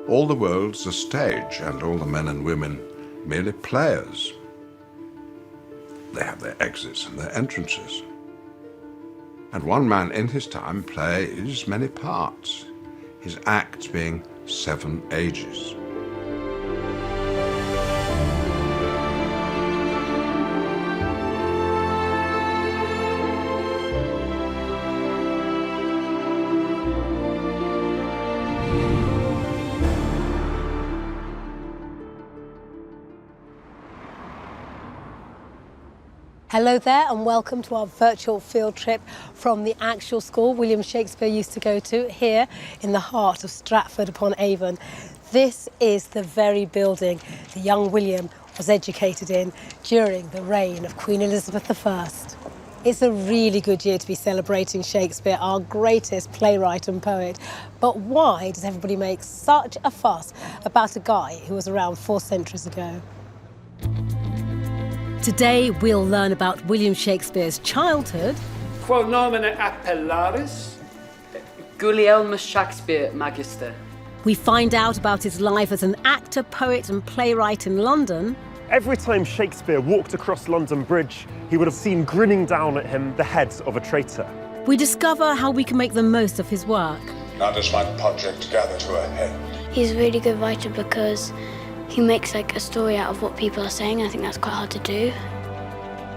All the world's a stage, and all the men and women merely players. They have their exits and their entrances. And one man in his time plays many parts, his acts being 7 ages. Hello there and welcome to our virtual field trip from the actual school William Shakespeare used to go to here in the heart of Stratford-upon-Avon. This is the very building the young William was educated in during the reign of Queen Elizabeth I. It's a really good year to be celebrating Shakespeare, our greatest playwright and poet. But why does everybody make such a fuss about a guy who was around 4 centuries ago? Today, we'll learn about William Shakespeare's childhood. Quo nomine appellaris? Juliet Shakespeare, Magister. We find out about his life as an actor, poet and playwright in London. Every time Shakespeare walked across London Bridge, he would have seen grinning down at him the head of a traitor. We discover how we can make the most of his work. Now does my project gather to a head? He's a really good writer because he makes like a story out of what people are saying. I think that's quite hard to do.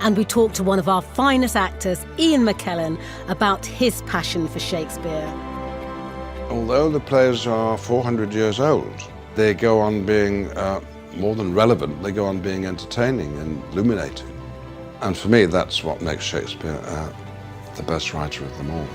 And we talk to one of our finest actors, Ian McKellen, about his passion for Shakespeare. Although the plays are 400 years old, they go on being more than relevant, they go on being entertaining and illuminating. And for me, that's what makes Shakespeare the best writer of them all.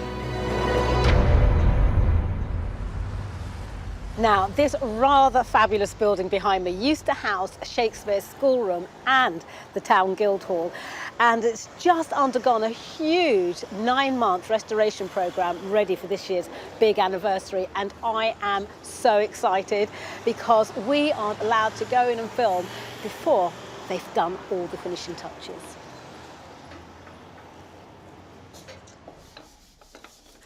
Now, this rather fabulous building behind me used to house Shakespeare's schoolroom and the Town Guildhall. And it's just undergone a huge 9-month restoration programme ready for this year's big anniversary. And I am so excited because we aren't allowed to go in and film before they've done all the finishing touches.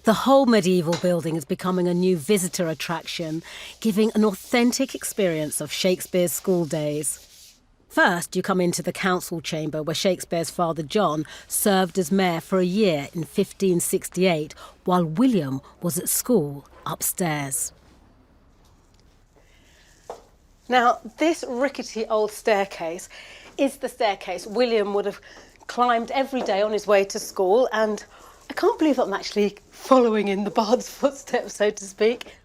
The whole medieval building is becoming a new visitor attraction, giving an authentic experience of Shakespeare's school days. First, you come into the council chamber where Shakespeare's father John served as mayor for a year in 1568, while William was at school upstairs. Now, this rickety old staircase is the staircase William would have climbed every day on his way to school, and I can't believe I'm actually following in the bard's footsteps, so to speak.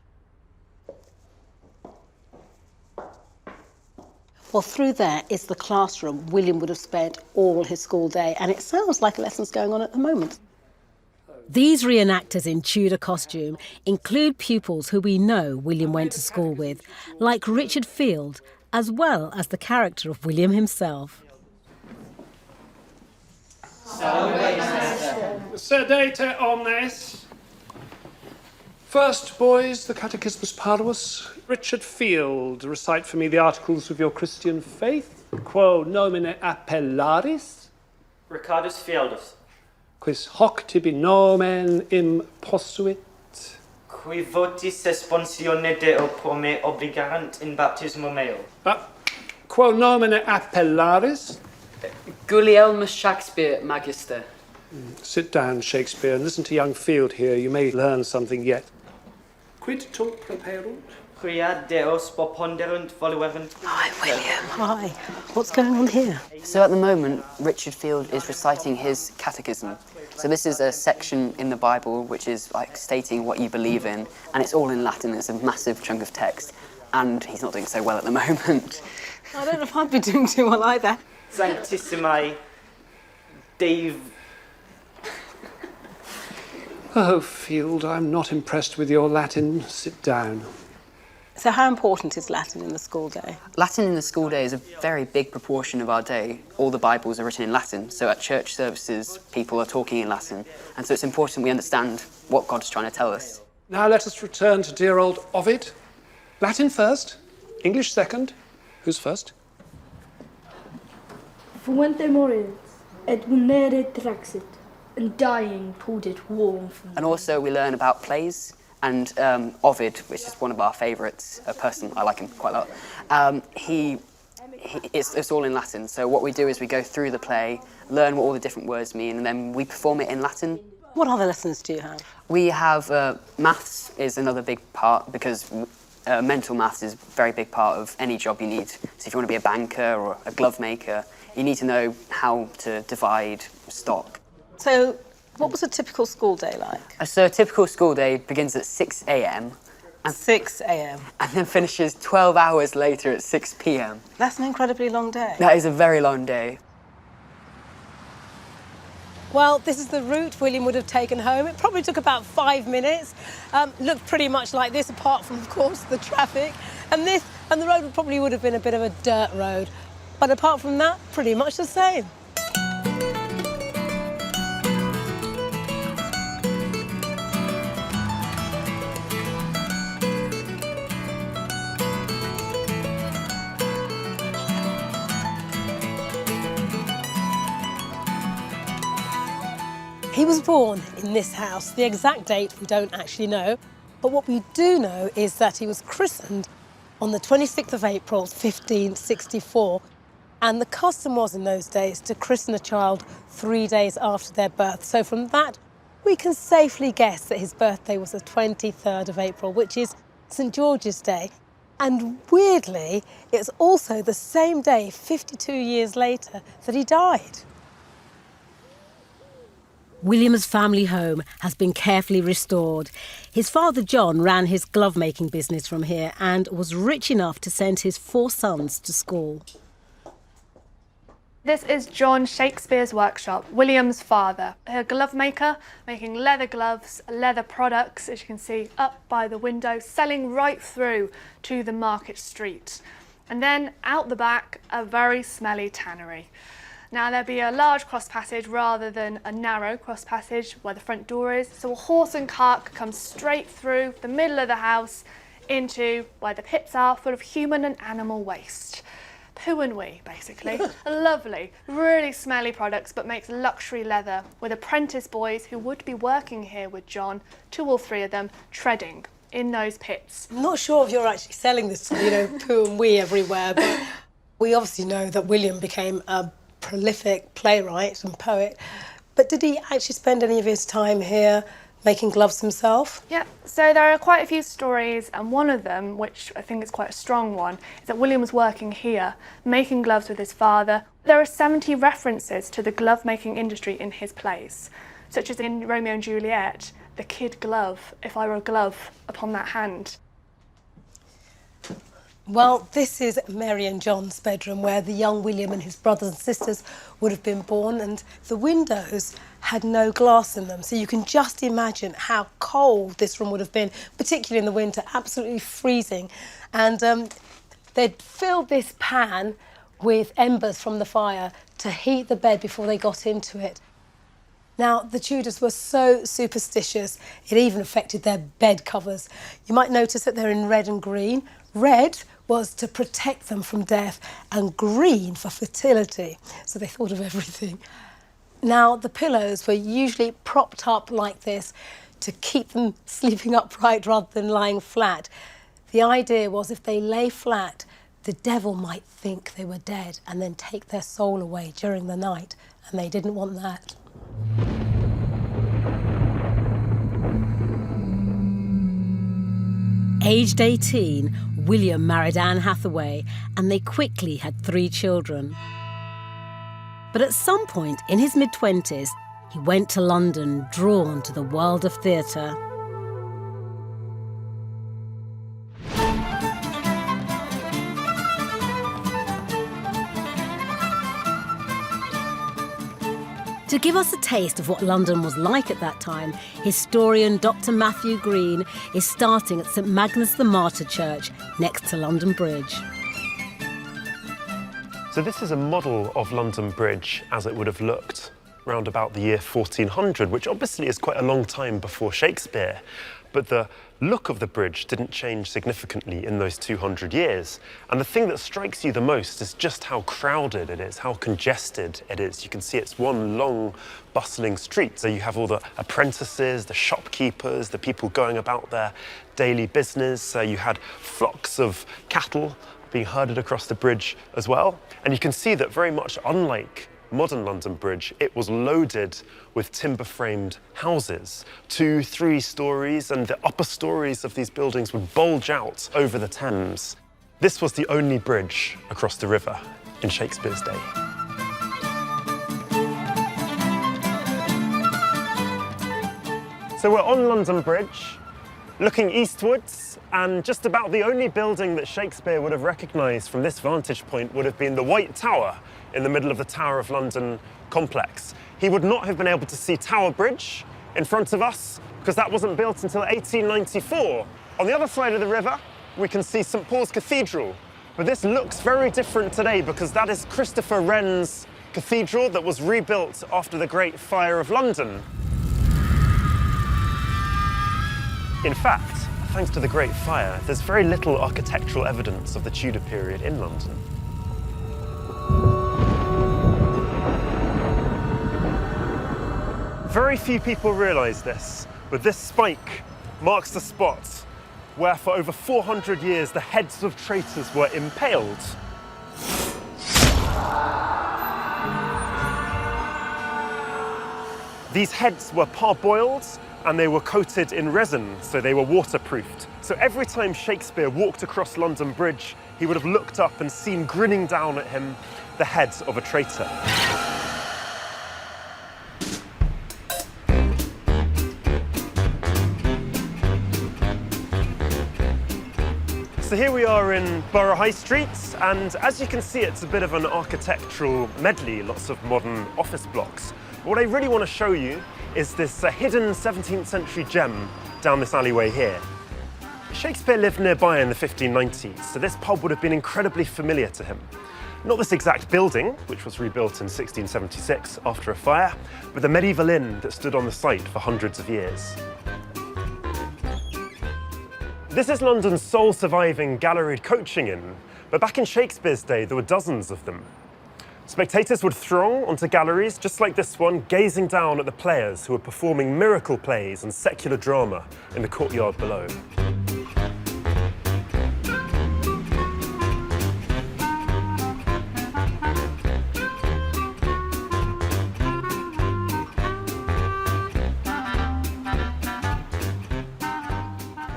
Well, through there is the classroom William would have spent all his school day, and it sounds like a lesson's going on at the moment. These reenactors in Tudor costume include pupils who we know William went to school with, like Richard Field, as well as the character of William himself. Sedate omnes. First, boys, the Catechismus Parvus. Richard Field, recite for me the articles of your Christian faith. Quo nomine appellaris? Ricardus Fieldus. Quis hoc tibi nomen imposuit? Qui votis esponsione Deo pro me obligarant in baptismo meo. Quo nomine appellaris? Juliet Shakespeare, Magister. Sit down, Shakespeare, and listen to young Field here. You may learn something yet. Quid tunc properunt? Quia Deos poponderunt voluerunt. Hi, William. Hi. What's going on here? So at the moment, Richard Field is reciting his catechism. So this is a section in the Bible which is like stating what you believe in, and it's all in Latin. It's a massive chunk of text, and he's not doing so well at the moment. I don't know if I'd be doing too well either. Sanctissimae Dave. Oh, Field, I'm not impressed with your Latin. Sit down. So how important is Latin in the school day? Latin in the school day is a very big proportion of our day. All the Bibles are written in Latin, so at church services, people are talking in Latin. And so it's important we understand what God's trying to tell us. Now let us return to dear old Ovid. Latin first, English second. Who's first? Fuente moriens, et munere traxit, and dying pulled it warm from And also we learn about plays And Ovid, which is one of our favourites, a person, I like him quite a lot, it's all in Latin. So what we do is we go through the play, learn what all the different words mean, and then we perform it in Latin. What other lessons do you have? We have maths is another big part, because mental maths is a very big part of any job you need. So if you want to be a banker or a glove maker, you need to know how to divide stock. So what was a typical school day like? So a typical school day begins at 6 a.m. 6 a.m. and then finishes 12 hours later at 6 p.m. That's an incredibly long day. That is a very long day. Well, this is the route William would have taken home. It probably took about 5 minutes. Looked pretty much like this, apart from, of course, the traffic. And the road probably would have been a bit of a dirt road. But apart from that, pretty much the same. He was born in this house. The exact date we don't actually know, but what we do know is that he was christened on the 26th of April, 1564, and the custom was in those days to christen a child 3 days after their birth. So from that, we can safely guess that his birthday was the 23rd of April, which is St. George's Day. And weirdly, it's also the same day, 52 years later, that he died. William's family home has been carefully restored. His father John ran his glove-making business from here and was rich enough to send his 4 sons to school. This is John Shakespeare's workshop, William's father, a glove maker, making leather gloves, leather products, as you can see up by the window, selling right through to the market street. And then out the back, a very smelly tannery. Now there'll be a large cross passage rather than a narrow cross passage where the front door is. So a horse and cart can come straight through the middle of the house into where the pits are, full of human and animal waste. Poo and wee, basically. Lovely, really smelly products, but makes luxury leather with apprentice boys who would be working here with John, 2 or 3 of them, treading in those pits. I'm not sure if you're actually selling this, poo and wee everywhere, but we obviously know that William became a prolific playwright and poet, but did he actually spend any of his time here making gloves himself? Yeah, so there are quite a few stories, and one of them, which I think is quite a strong one, is that William was working here, making gloves with his father. There are 70 references to the glove-making industry in his plays, such as in Romeo and Juliet, the kid glove, if I were a glove upon that hand. Well, this is Mary and John's bedroom, where the young William and his brothers and sisters would have been born, and the windows had no glass in them. So you can just imagine how cold this room would have been, particularly in the winter, absolutely freezing. And they'd filled this pan with embers from the fire to heat the bed before they got into it. Now, the Tudors were so superstitious, it even affected their bed covers. You might notice that they're in red and green. Red was to protect them from death, and green for fertility. So they thought of everything. Now, the pillows were usually propped up like this to keep them sleeping upright rather than lying flat. The idea was if they lay flat, the devil might think they were dead and then take their soul away during the night, and they didn't want that. Aged 18, William married Anne Hathaway, and they quickly had 3 children. But at some point in his mid-20s, he went to London, drawn to the world of theatre. To give us a taste of what London was like at that time, historian Dr. Matthew Green is starting at St Magnus the Martyr Church next to London Bridge. So this is a model of London Bridge as it would have looked round about the year 1400, which obviously is quite a long time before Shakespeare. but the look of the bridge didn't change significantly in those 200 years. And the thing that strikes you the most is just how crowded it is, how congested it is. You can see it's one long, bustling street. So you have all the apprentices, the shopkeepers, the people going about their daily business. You had flocks of cattle being herded across the bridge as well. And you can see that very much unlike modern London Bridge, it was loaded with timber-framed houses, 2-3 stories, and the upper stories of these buildings would bulge out over the Thames. This was the only bridge across the river in Shakespeare's day. So we're on London Bridge, looking eastwards, and just about the only building that Shakespeare would have recognised from this vantage point would have been the White Tower in the middle of the Tower of London complex. He would not have been able to see Tower Bridge in front of us because that wasn't built until 1894. On the other side of the river, we can see St Paul's Cathedral, but this looks very different today because that is Christopher Wren's cathedral that was rebuilt after the Great Fire of London. In fact, thanks to the Great Fire, there's very little architectural evidence of the Tudor period in London. Very few people realise this, but this spike marks the spot where for over 400 years the heads of traitors were impaled. These heads were parboiled and they were coated in resin, so they were waterproofed. So every time Shakespeare walked across London Bridge, he would have looked up and seen grinning down at him the head of a traitor. So here we are in Borough High Street, and as you can see, it's a bit of an architectural medley, lots of modern office blocks. But what I really want to show you is this hidden 17th century gem down this alleyway here. Shakespeare lived nearby in the 1590s, so this pub would have been incredibly familiar to him. Not this exact building, which was rebuilt in 1676 after a fire, but the medieval inn that stood on the site for hundreds of years. This is London's sole surviving galleried coaching inn, but back in Shakespeare's day, there were dozens of them. Spectators would throng onto galleries, just like this one, gazing down at the players who were performing miracle plays and secular drama in the courtyard below.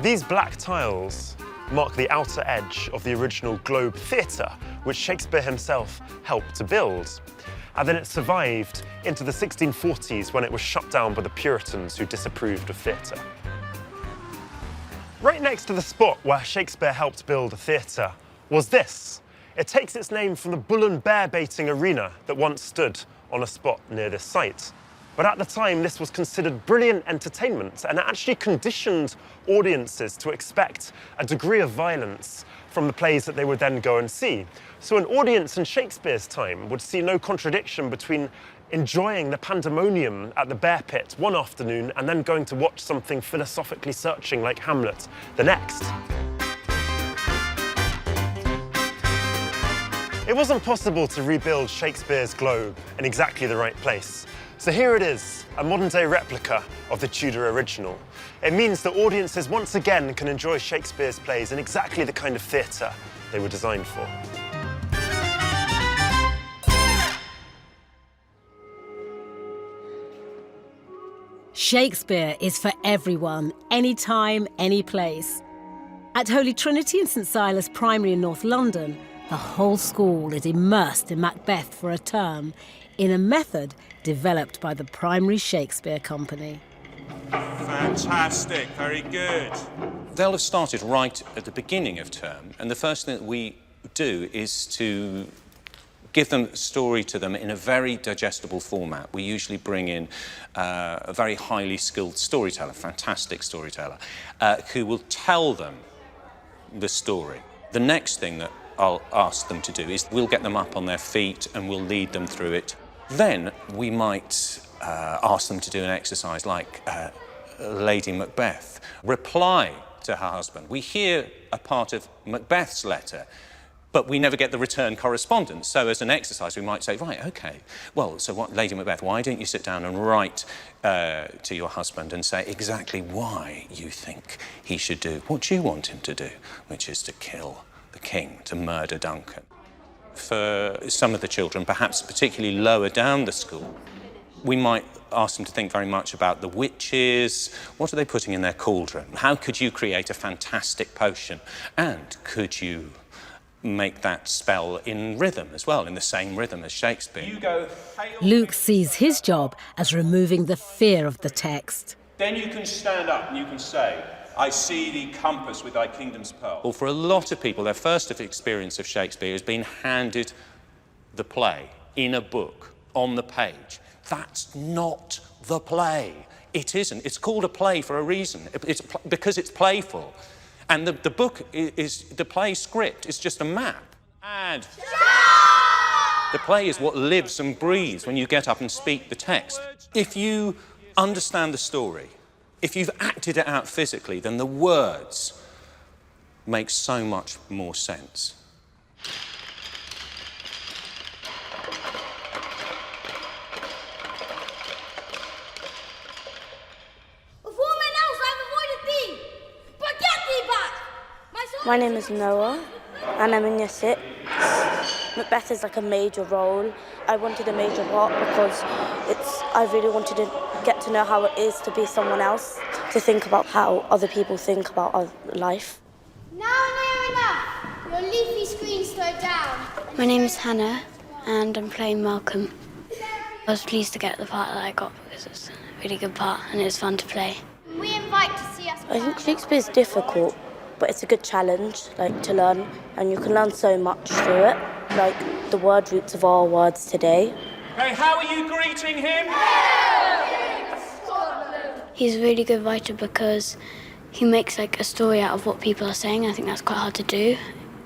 These black tiles mark the outer edge of the original Globe Theatre, which Shakespeare himself helped to build. And then it survived into the 1640s when it was shut down by the Puritans who disapproved of theatre. Right next to the spot where Shakespeare helped build a theatre was this. It takes its name from the bull and bear baiting arena that once stood on a spot near this site. But at the time, this was considered brilliant entertainment and it actually conditioned audiences to expect a degree of violence from the plays that they would then go and see. So an audience in Shakespeare's time would see no contradiction between enjoying the pandemonium at the Bear Pit one afternoon and then going to watch something philosophically searching like Hamlet the next. It wasn't possible to rebuild Shakespeare's Globe in exactly the right place. So here it is, a modern-day replica of the Tudor original. It means that audiences once again can enjoy Shakespeare's plays in exactly the kind of theatre they were designed for. Shakespeare is for everyone, anytime, any place. At Holy Trinity and St Silas Primary in North London, the whole school is immersed in Macbeth for a term in a method developed by the Primary Shakespeare Company. Fantastic, very good. They'll have started right at the beginning of term, and the first thing that we do is to give them a story to them in a very digestible format. We usually bring in a very highly skilled storyteller, fantastic storyteller, who will tell them the story. The next thing that I'll ask them to do is we'll get them up on their feet and we'll lead them through it. Then we might ask them to do an exercise like Lady Macbeth reply to her husband. We hear a part of Macbeth's letter, but we never get the return correspondence. So as an exercise, we might say, right, OK, well, so what, Lady Macbeth, why don't you sit down and write to your husband and say exactly why you think he should do what you want him to do, which is to kill the king, to murder Duncan. For some of the children, perhaps particularly lower down the school, we might ask them to think very much about the witches. What are they putting in their cauldron? How could you create a fantastic potion? And could you make that spell in rhythm as well, in the same rhythm as Shakespeare? You go, Luke sees his job as removing the fear of the text. Then you can stand up and you can say, I see thee compass with thy kingdom's pearl. Well, for a lot of people, their first experience of Shakespeare has been handed the play in a book, on the page. That's not the play. It isn't. It's called a play for a reason. It's because it's playful. And the book is, the play script is just a map. And the play is what lives and breathes when you get up and speak the text. If you understand the story, if you've acted it out physically, then the words make so much more sense. My name is Noah, and I'm in year 6. Macbeth is like a major role. I wanted a major part because I really wanted to get to know how it is to be someone else, to think about how other people think about our life. Now near enough. Your leafy screen slowed down. My name is Hannah, and I'm playing Malcolm. I was pleased to get the part that I got because it's a really good part and it was fun to play. We invite to see us. I think Shakespeare's difficult, but it's a good challenge, to learn, and you can learn so much through it, the word roots of our words today. Hey, how are you greeting him? He's a really good writer because he makes a story out of what people are saying. I think that's quite hard to do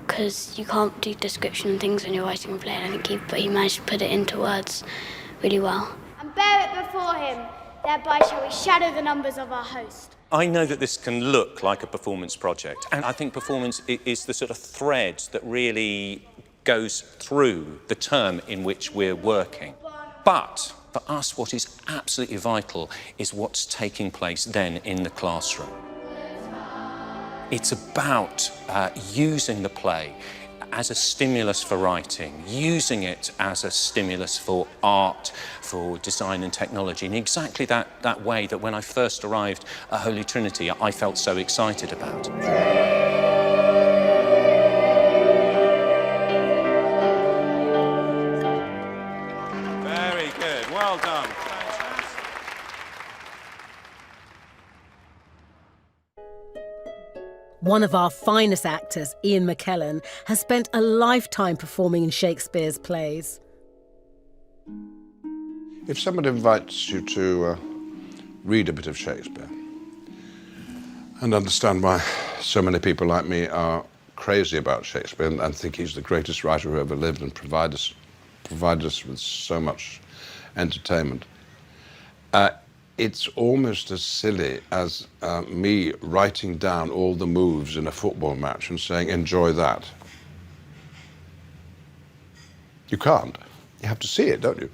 because you can't do description and things when you're writing a play. And I think he managed to put it into words really well. And bear it before him, thereby shall we shadow the numbers of our host. I know that this can look like a performance project, and I think performance is the sort of thread that really goes through the term in which we're working. But for us, what is absolutely vital is what's taking place then in the classroom. It's about using the play as a stimulus for writing, using it as a stimulus for art, for design and technology, in exactly that way that when I first arrived at Holy Trinity, I felt so excited about. Very good, well done. One of our finest actors, Ian McKellen, has spent a lifetime performing in Shakespeare's plays. If somebody invites you to read a bit of Shakespeare and understand why so many people like me are crazy about Shakespeare and think he's the greatest writer who ever lived and provided us with so much entertainment, it's almost as silly as me writing down all the moves in a football match and saying, enjoy that. You can't. You have to see it, don't you?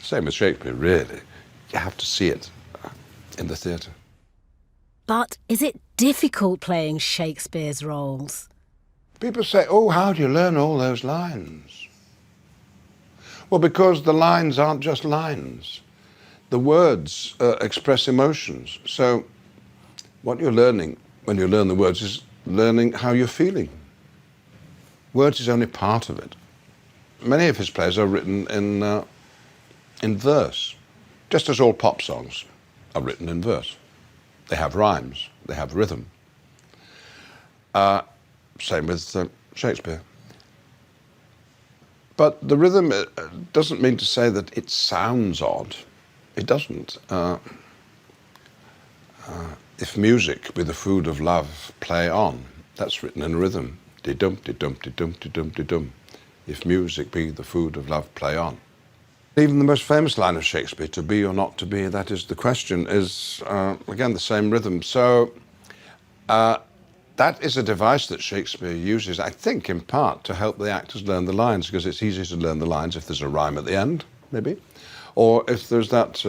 Same with Shakespeare, really. You have to see it in the theatre. But is it difficult playing Shakespeare's roles? People say, oh, how do you learn all those lines? Well, because the lines aren't just lines. The words express emotions. So what you're learning when you learn the words is learning how you're feeling. Words is only part of it. Many of his plays are written in verse, just as all pop songs are written in verse. They have rhymes, they have rhythm. Same with Shakespeare. But the rhythm doesn't mean to say that it sounds odd. It doesn't. If music be the food of love, play on. That's written in rhythm. De-dum, de-dum, de-dum, de-dum, de-dum. If music be the food of love, play on. Even the most famous line of Shakespeare, to be or not to be, that is the question, is, again, the same rhythm. So that is a device that Shakespeare uses, I think, in part to help the actors learn the lines, because it's easier to learn the lines if there's a rhyme at the end, maybe, or if there's that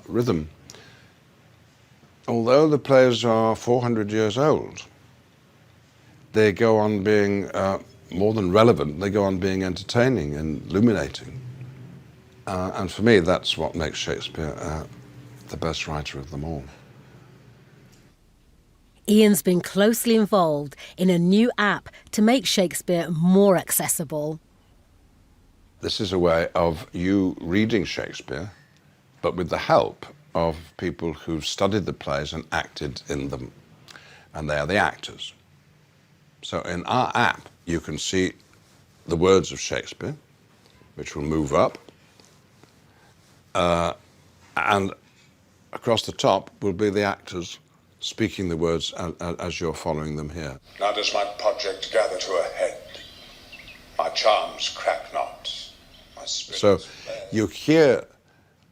rhythm. Although the plays are 400 years old, they go on being more than relevant, they go on being entertaining and illuminating. And for me, that's what makes Shakespeare the best writer of them all. Ian's been closely involved in a new app to make Shakespeare more accessible. This is a way of you reading Shakespeare, but with the help of people who've studied the plays and acted in them, and they are the actors. So in our app, you can see the words of Shakespeare, which will move up, and across the top will be the actors speaking the words as you're following them here. Now does my project gather to a head. My charms crack not. My spirit So you hear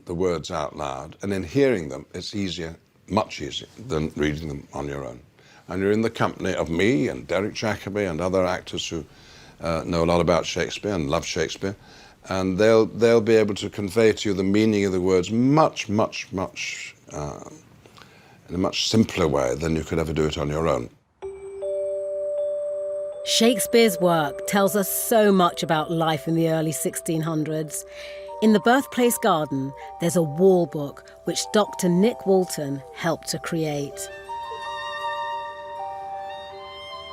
the words out loud, and in hearing them, it's easier, much easier, than reading them on your own. And you're in the company of me and Derek Jacobi and other actors who know a lot about Shakespeare and love Shakespeare, and they'll be able to convey to you the meaning of the words much, much, much in a much simpler way than you could ever do it on your own. Shakespeare's work tells us so much about life in the early 1600s. In the birthplace garden, there's a wall book which Dr. Nick Walton helped to create.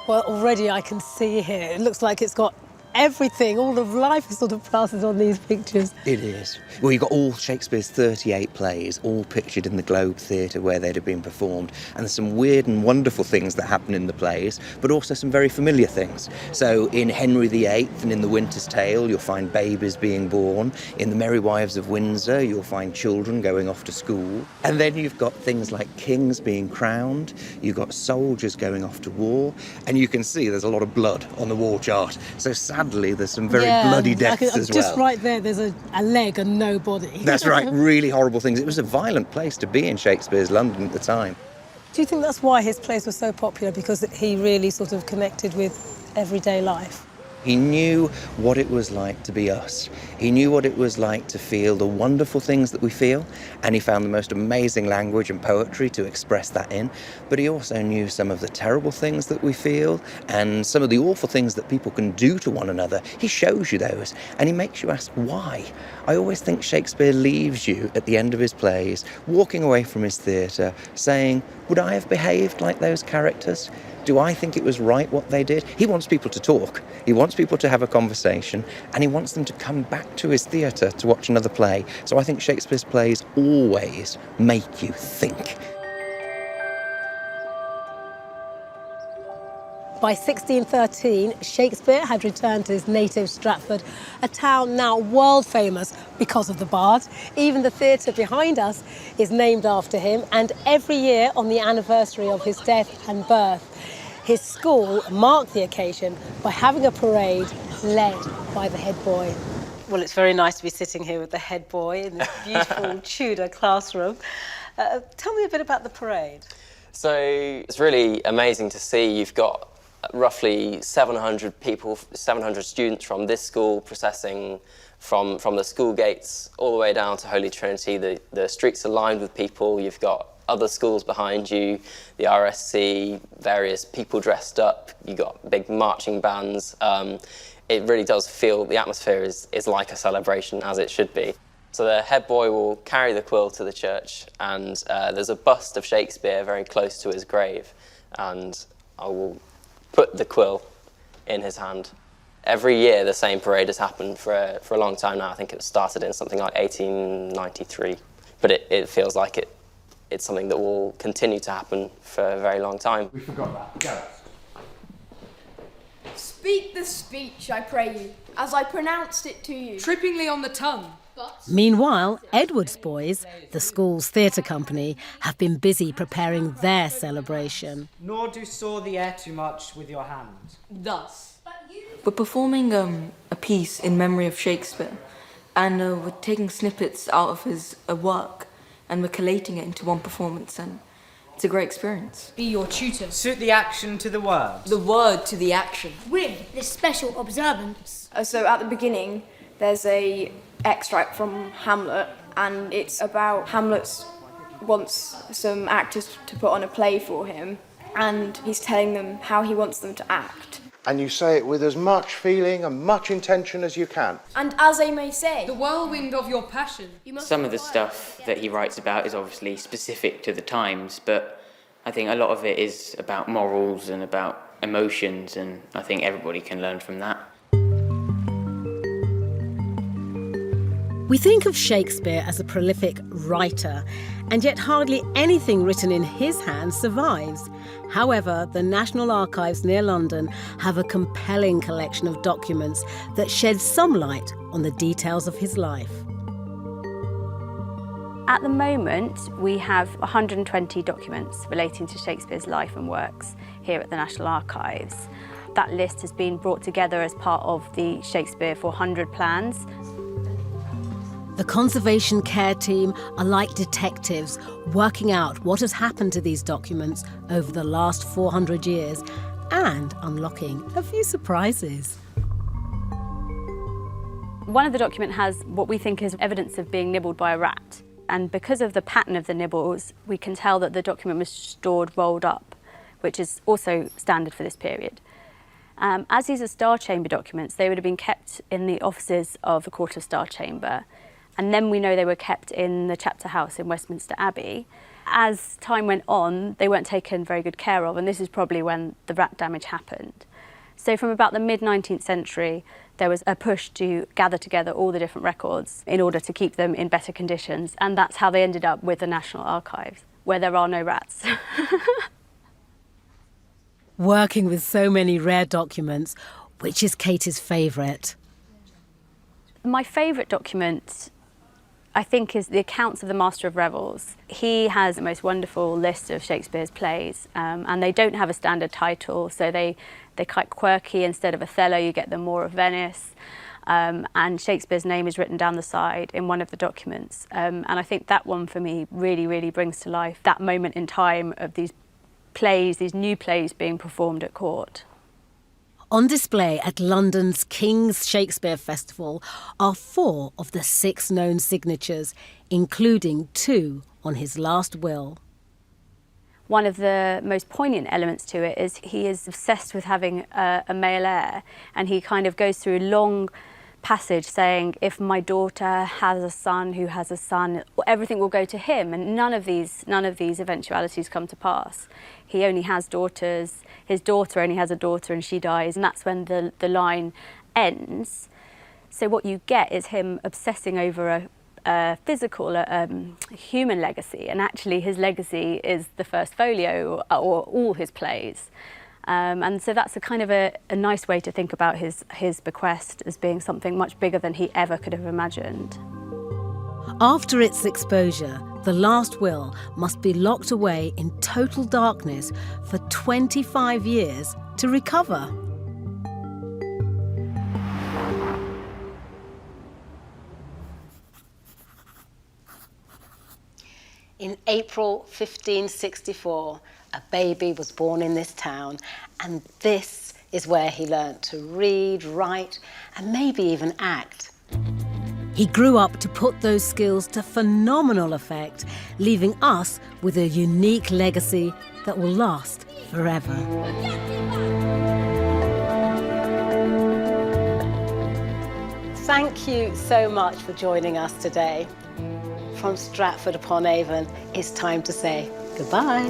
Well, already I can see here, it looks like it's got everything, all of life is sort of plastered on these pictures. It is. Well, you've got all Shakespeare's 38 plays, all pictured in the Globe Theatre where they'd have been performed. And there's some weird and wonderful things that happen in the plays, but also some very familiar things. So in Henry VIII and in The Winter's Tale, you'll find babies being born. In The Merry Wives of Windsor, you'll find children going off to school. And then you've got things like kings being crowned, you've got soldiers going off to war, and you can see there's a lot of blood on the wall chart. So sadly, there's some very bloody deaths as well. Just right there, there's a leg and no body. That's right, really horrible things. It was a violent place to be in Shakespeare's London at the time. Do you think that's why his plays were so popular, because he really sort of connected with everyday life? He knew what it was like to be us. He knew what it was like to feel the wonderful things that we feel, and he found the most amazing language and poetry to express that in. But he also knew some of the terrible things that we feel and some of the awful things that people can do to one another. He shows you those, and he makes you ask why. I always think Shakespeare leaves you at the end of his plays, walking away from his theatre, saying, would I have behaved like those characters? Do I think it was right what they did? He wants people to talk. He wants people to have a conversation, and he wants them to come back to his theatre to watch another play. So I think Shakespeare's plays always make you think. By 1613, Shakespeare had returned to his native Stratford, a town now world famous because of the Bard. Even the theatre behind us is named after him, and every year on the anniversary of his death and birth, his school marked the occasion by having a parade led by the head boy. Well, it's very nice to be sitting here with the head boy in this beautiful Tudor classroom. Tell me a bit about the parade. So it's really amazing to see. You've got roughly 700 people, 700 students from this school processing from the school gates all the way down to Holy Trinity. The streets are lined with people. You've got other schools behind you, the RSC, various people dressed up. You've got big marching bands. It really does feel, the atmosphere is like a celebration, as it should be. So the head boy will carry the quill to the church, and there's a bust of Shakespeare very close to his grave, and I will put the quill in his hand. Every year the same parade has happened for a long time now. I think it started in something like 1893, but it feels like it's something that will continue to happen for a very long time. We forgot that. Gareth. Speak the speech, I pray you, as I pronounced it to you. Trippingly on the tongue. Meanwhile, Edward's boys, the school's theatre company, have been busy preparing their celebration. Nor do saw the air too much with your hand. Thus. We're performing a piece in memory of Shakespeare, and we're taking snippets out of his work and we're collating it into one performance, and it's a great experience. Be your tutor. Suit the action to the word. The word to the action. With this special observance. So at the beginning, there's a extract from Hamlet, and it's about Hamlet wants some actors to put on a play for him, and he's telling them how he wants them to act. And you say it with as much feeling and much intention as you can. And as they may say, the whirlwind of your passion. Some of the stuff that he writes about is obviously specific to the times, but I think a lot of it is about morals and about emotions, and I think everybody can learn from that. We think of Shakespeare as a prolific writer, and yet hardly anything written in his hand survives. However, the National Archives near London have a compelling collection of documents that shed some light on the details of his life. At the moment, we have 120 documents relating to Shakespeare's life and works here at the National Archives. That list has been brought together as part of the Shakespeare 400 plans. The conservation care team are like detectives working out what has happened to these documents over the last 400 years and unlocking a few surprises. One of the documents has what we think is evidence of being nibbled by a rat. And because of the pattern of the nibbles, we can tell that the document was stored rolled up, which is also standard for this period. As these are Star Chamber documents, they would have been kept in the offices of the Court of Star Chamber. And then we know they were kept in the chapter house in Westminster Abbey. As time went on, they weren't taken very good care of, and this is probably when the rat damage happened. So from about the mid-19th century, there was a push to gather together all the different records in order to keep them in better conditions, and that's how they ended up with the National Archives, where there are no rats. Working with so many rare documents, which is Katie's favourite? My favourite document, I think, is the accounts of the Master of Revels. He has the most wonderful list of Shakespeare's plays, and they don't have a standard title, so they're quite quirky. Instead of Othello, you get the Moor of Venice, and Shakespeare's name is written down the side in one of the documents. And I think that one, for me, really, really brings to life that moment in time of these plays, these new plays being performed at court. On display at London's King's Shakespeare Festival are 4 of the 6 known signatures, including 2 on his last will. One of the most poignant elements to it is he is obsessed with having a male heir, and he kind of goes through a long passage saying, if my daughter has a son who has a son, everything will go to him, and none of these eventualities come to pass. He only has daughters, his daughter only has a daughter, and she dies, and that's when the line ends. So what you get is him obsessing over a physical, human legacy, and actually his legacy is the first folio or all his plays. And so that's a kind of a nice way to think about his bequest as being something much bigger than he ever could have imagined. After its exposure, the last will must be locked away in total darkness for 25 years to recover. In April 1564, a baby was born in this town, and this is where he learnt to read, write, and maybe even act. He grew up to put those skills to phenomenal effect, leaving us with a unique legacy that will last forever. Thank you so much for joining us today. From Stratford-upon-Avon, it's time to say goodbye.